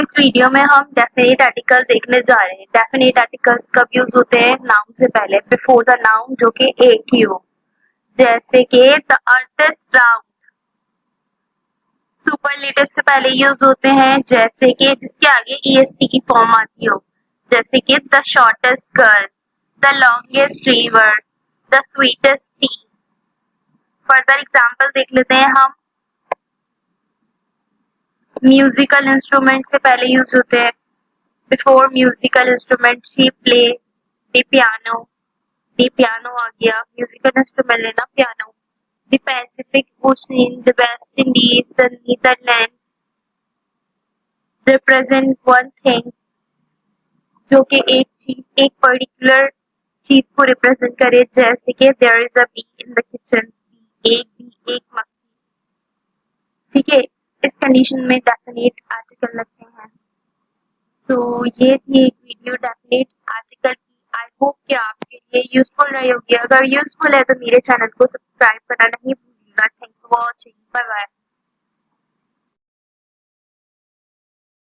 इस वीडियो में हम डेफिनेट आर्टिकल देखने जा रहे हैं। डेफिनेट आर्टिकल्स कब यूज होते हैं? नाउन से पहले, बिफोर द नाउन, जो कि एक ही हो, जैसे कि the earth is round. Superlative से पहले यूज होते हैं, जैसे कि जिसके आगे ईएसटी की फॉर्म आती हो, जैसे कि the shortest girl, the longest river, the sweetest T. Further example देख लेते हैं हम। म्यूजिकल इंस्ट्रूमेंट से पहले यूज होते हैं, before musical instrument she play the piano. The piano आ गया, म्यूजिकल इंस्ट्रूमेंट लेना piano. The Pacific Ocean, the West Indies, the Netherland represent one thing, जो कि एक चीज, एक पर्टिकुलर चीज को रिप्रेजेंट करे, जैसे कि there is a bee in the kitchen. एक बी, एक मक्खी। ठीक है, इस कंडीशन में डेफिनेट आर्टिकल लगते हैं। सो ये थी एक वीडियो डेफिनेट आर्टिकल की। आई होप कि आपके लिए यूजफुल रही होगी। अगर यूजफुल है तो मेरे चैनल को सब्सक्राइब करना नहीं भूलिएगा। Thanks for watching. Bye bye.